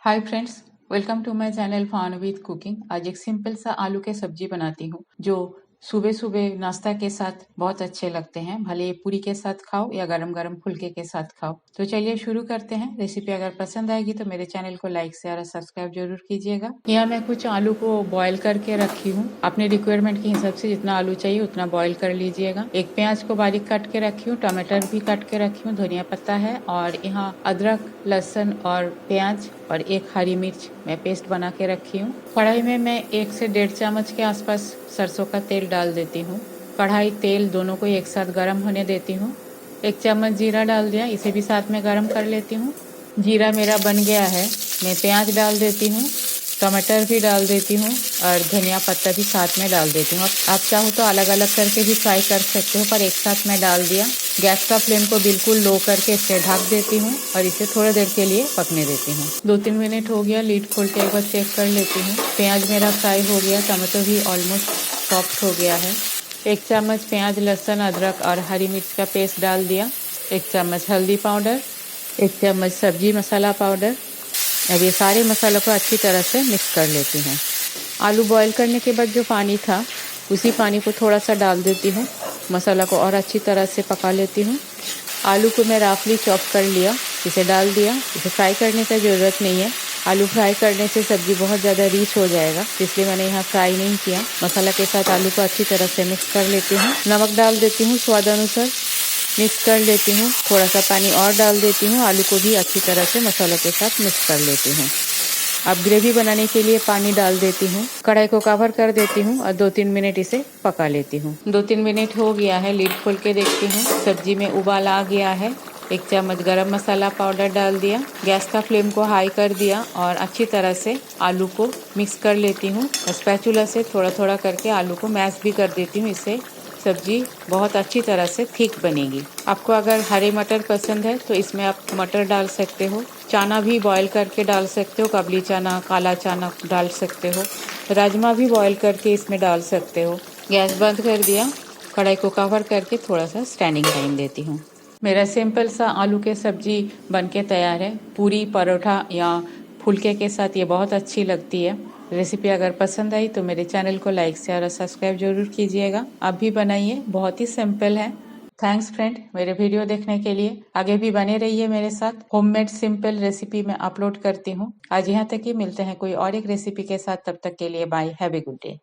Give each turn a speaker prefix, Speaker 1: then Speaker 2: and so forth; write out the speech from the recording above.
Speaker 1: Hi friends, welcome to my channel fun with cooking. आज एक simple सा आलू के सब्जी बनाती हूँ जो सुबह सुबह नाश्ता के साथ बहुत अच्छे लगते हैं। भले ये पूरी के साथ खाओ या गरम गरम फुल्के के साथ खाओ। तो चलिए शुरू करते हैं। रेसिपी अगर पसंद आएगी तो मेरे चैनल को लाइक शेयर और सब्सक्राइब जरूर कीजिएगा। यहाँ मैं कुछ आलू को बॉईल करके रखी हूँ। अपने रिक्वायरमेंट के हिसाब से जितना आलू चाहिए उतना बॉईल कर लीजिएगा। एक प्याज को बारीक काट के रखी हूँ, टमाटर भी काट के रखी हूँ, धनिया पत्ता है और यहाँ अदरक, लहसुन और प्याज और एक हरी मिर्च मैं पेस्ट बना के रखी हूँ। कढ़ाई में मैं 1 से 1.5 चम्मच के आसपास सरसों का तेल डाल देती हूँ। कढ़ाई तेल दोनों को एक साथ गर्म होने देती हूँ। 1 चम्मच जीरा डाल दिया, इसे भी साथ में गर्म कर लेती हूँ। जीरा मेरा बन गया है, मैं प्याज डाल देती हूँ, टमाटर भी डाल देती हूँ और धनिया पत्ता भी साथ में डाल देती हूँ। आप चाहो तो अलग अलग करके भी फ्राई कर सकते हो, पर एक साथ मैं डाल दिया। गैस का फ्लेम को बिल्कुल लो करके इसे ढक देती हूँ और इसे थोड़ी देर के लिए पकने देती हूँ। 2-3 मिनट हो गया, लीड खोल के एक बार चेक कर लेती हूँ। प्याज मेरा फ्राई हो गया, टमाटर भी ऑलमोस्ट सॉफ्ट हो गया है। 1 चम्मच प्याज, लहसुन, अदरक और हरी मिर्च का पेस्ट डाल दिया। 1 चम्मच हल्दी पाउडर, 1 चम्मच सब्जी मसाला पाउडर। अब ये सारे मसालों को अच्छी तरह से मिक्स कर लेती हूँ। आलू बॉईल करने के बाद जो पानी था उसी पानी को थोड़ा सा डाल देती हूँ। मसाला को और अच्छी तरह से पका लेती हूँ। आलू को मैं रफली चॉप कर लिया, इसे डाल दिया। इसे फ्राई करने की ज़रूरत नहीं है, आलू फ्राई करने से सब्जी बहुत ज़्यादा रिच हो जाएगा, इसलिए मैंने यहाँ फ्राई नहीं किया। मसाला के साथ आलू को अच्छी तरह से मिक्स कर लेती हूँ। नमक डाल देती हूँ स्वाद अनुसार, मिक्स कर लेती हूँ। थोड़ा सा पानी और डाल देती हूँ। आलू को भी अच्छी तरह से मसालों के साथ मिक्स कर लेती हूँ। अब ग्रेवी बनाने के लिए पानी डाल देती हूँ। कढ़ाई को कवर कर देती हूँ और 2-3 मिनट इसे पका लेती हूँ। 2-3 मिनट हो गया है, लीड खोल के देखती हूँ। सब्जी में उबाल आ गया है। 1 चम्मच गरम मसाला पाउडर डाल दिया। गैस का फ्लेम को हाई कर दिया और अच्छी तरह से आलू को मिक्स कर लेती हूँ। स्पैचुला से थोड़ा थोड़ा करके आलू को मैश भी कर देती हूँ, इससे सब्जी बहुत अच्छी तरह से थिक बनेगी। आपको अगर हरे मटर पसंद है तो इसमें आप मटर डाल सकते हो। चना भी बॉईल करके डाल सकते हो, काबली चना, काला चना डाल सकते हो। राजमा भी बॉईल करके इसमें डाल सकते हो। गैस बंद कर दिया, कढ़ाई को कवर करके थोड़ा सा स्टैंडिंग टाइम देती हूँ। मेरा सिंपल सा आलू के सब्जी बनके तैयार है। पूरी, परोठा या फुलके के साथ ये बहुत अच्छी लगती है। रेसिपी अगर पसंद आई तो मेरे चैनल को लाइक शेयर और सब्सक्राइब जरूर कीजिएगा। आप भी बनाइए, बहुत ही सिंपल है। थैंक्स फ्रेंड, मेरे वीडियो देखने के लिए। आगे भी बने रहिए मेरे साथ। होममेड सिंपल रेसिपी मैं अपलोड करती हूँ। आज यहाँ तक ही, मिलते हैं कोई और एक रेसिपी के साथ। तब तक के लिए bye, have a good day.